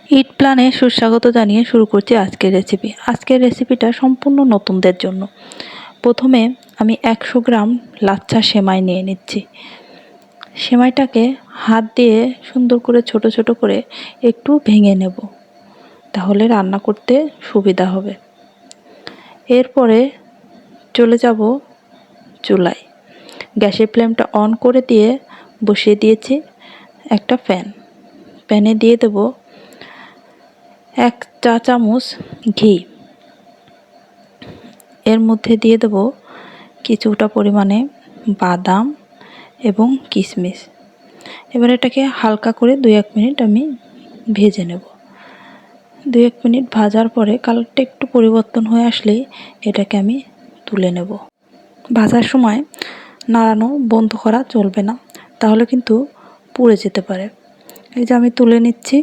ইট প্ল্যানে সুস্বাগত জানিয়ে শুরু করছি আজকের রেসিপি। আজকের রেসিপিটা সম্পূর্ণ নতুনদের জন্য। প্রথমে আমি 100 গ্রাম লাচ্ছা সেমাই নিয়ে নিচ্ছি। সেমাইটাকে হাত দিয়ে সুন্দর করে ছোট ছোট করে একটু ভেঙে নেব, তাহলে রান্না করতে সুবিধা হবে। এরপরে চলে যাব চুলায়। গ্যাসের ফ্লেমটা অন করে দিয়ে বসিয়ে দিয়েছি একটা প্যানে দিয়ে দেব 1 চা চামচ ঘি। এর মধ্যে দিয়ে দেব কিছুটা পরিমাণে বাদাম এবং কিশমিশ। এবার এটাকে হালকা করে 2-1 মিনিট আমি ভেজে নেব। 2-1 মিনিট ভাজার পরে কালারটা একটু পরিবর্তন হয়ে আসলেই এটাকে আমি তুলে নেব। ভাজার সময় নাড়ানো বন্ধ করা চলবে না, তাহলে কিন্তু পুড়ে যেতে পারে। এই যে আমি তুলে নিচ্ছি।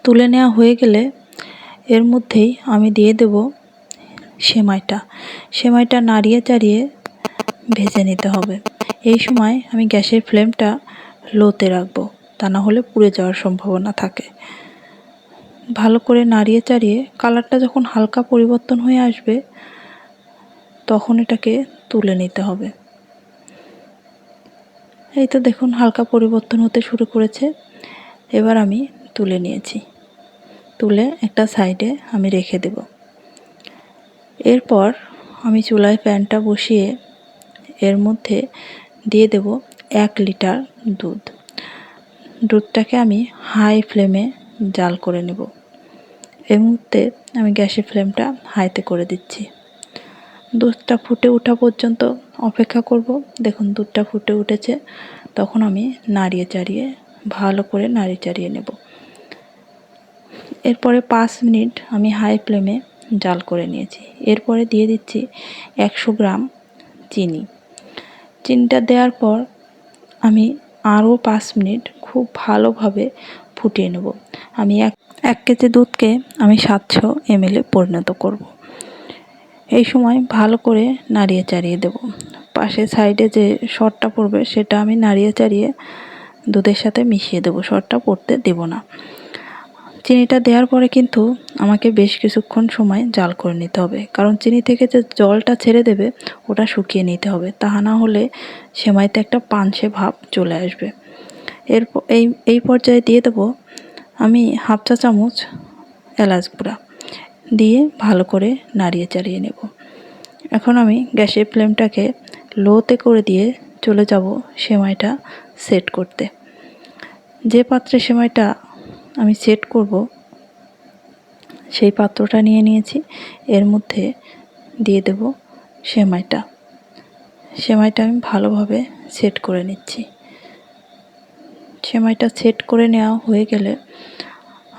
তুলে নেওয়া হয়ে গেলে এর মধ্যেই আমি দিয়ে দেব সেমাইটা নাড়িয়ে চাড়িয়ে ভেজে নিতে হবে। এই সময় আমি গ্যাসের ফ্লেমটা লোতে রাখবো, তা না হলে পুড়ে যাওয়ার সম্ভাবনা থাকে। ভালো করে নাড়িয়ে চাড়িয়ে কালারটা যখন হালকা পরিবর্তন হয়ে আসবে তখন এটাকে তুলে নিতে হবে। এই তো দেখুন হালকা পরিবর্তন হতে শুরু করেছে। এবার আমি তুলে নিয়েছি। তুলে একটা সাইডে আমি রেখে দেব। এরপর আমি চুলায় প্যানটা বসিয়ে এর মধ্যে দিয়ে দেব 1 লিটার দুধ। দুধটাকে আমি হাই ফ্লেমে জাল করে নেব। এই মুহূর্তে আমি গ্যাসের ফ্লেমটা হাইতে করে দিচ্ছি। দুধটা ফুটে ওঠা পর্যন্ত অপেক্ষা করব। দেখুন দুধটা ফুটে উঠেছে, তখন আমি নাড়িয়ে চাড়িয়ে ভালো করে নাড়িয়ে চাড়িয়ে নেব। এরপরে 5 মিনিট আমি হাই ফ্লেমে জাল করে নিয়েছি। এরপরে দিয়ে দিচ্ছি 100 গ্রাম চিনি। চিনিটা দেওয়ার পর আমি আরও 5 মিনিট খুব ভালোভাবে ফুটিয়ে নেব। আমি 1 কেজি দুধকে আমি 700 ml পরিণত করব। এই সময় ভালো করে নাড়িয়ে চাড়িয়ে দেব। পাশে সাইডে যে সরটা পড়বে সেটা আমি নাড়িয়ে চাড়িয়ে দুধের সাথে মিশিয়ে দেব, সরটা পড়তে দেব না। চিনিটা দেওয়ার পরে কিন্তু আমাকে বেশ কিছুক্ষণ সময় জাল করে নিতে হবে, কারণ চিনি থেকে যে জলটা ছেড়ে দেবে ওটা শুকিয়ে নিতে হবে, তা না হলে সেমাইতে একটা পানসে ভাব চলে আসবে। এই পর্যায়ে দিয়ে দেব আমি 1/2 চা চামচ এলাচ গুঁড়া দিয়ে ভালো করে নাড়িয়ে চাড়িয়ে নেব। এখন আমি গ্যাসের ফ্লেমটাকে লোতে করে দিয়ে চলে যাব সেমাইটা সেট করতে। যে পাত্রে সেমাইটা আমি সেট করব সেই পাত্রটা নিয়ে নিয়েছি। এর মধ্যে দিয়ে দেব সেমাইটা আমি ভালোভাবে সেট করে নিচ্ছি। সেমাইটা সেট করে নেওয়া হয়ে গেলে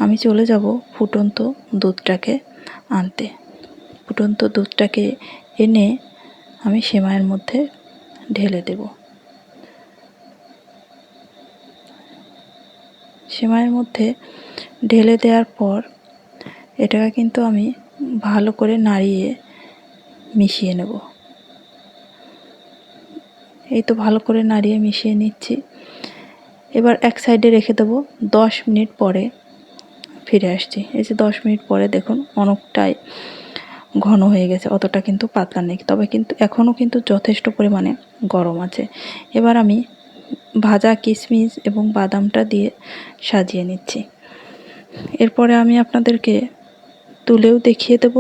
আমি চলে যাব ফুটন্ত দুধটাকে আনতে। ফুটন্ত দুধটাকে এনে আমি সেমাইয়ের মধ্যে ঢেলে দেব। সেমাইয়ের মধ্যে ঢেলে দেওয়ার পর এটাকে কিন্তু আমি ভালো করে নাড়িয়ে মিশিয়ে নেব। এই তো ভালো করে নাড়িয়ে মিশিয়ে নিচ্ছি। এবার এক সাইডে রেখে দেব। 10 মিনিট পরে ফিরে আসছি। এই যে 10 মিনিট পরে দেখুন অনেকটাই ঘন হয়ে গেছে, অতটা কিন্তু পাতলা নেই, তবে কিন্তু এখনও কিন্তু যথেষ্ট পরিমাণে গরম আছে। এবার আমি ভাজা কিশমিশ এবং বাদামটা দিয়ে সাজিয়ে নিচ্ছি। এরপরে আমি আপনাদেরকে তুলেও দেখিয়ে দেব।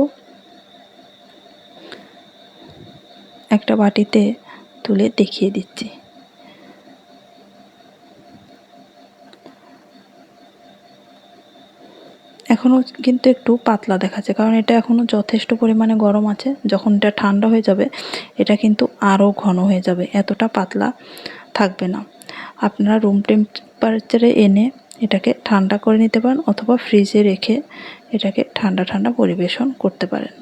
একটা বাটিতে তুলে দেখিয়ে দিচ্ছি। এখনও কিন্তু একটু পাতলা দেখাচ্ছে, কারণ এটা এখনও যথেষ্ট পরিমাণে গরম আছে। যখন এটা ঠান্ডা হয়ে যাবে এটা কিন্তু আরও ঘন হয়ে যাবে, এতটা পাতলা থাকবে না। আপনারা রুম টেম্পারেচারে এনে এটাকে ঠান্ডা করে নিতে পারেন, অথবা ফ্রিজে রেখে এটাকে ঠান্ডা ঠান্ডা পরিবেশন করতে পারেন।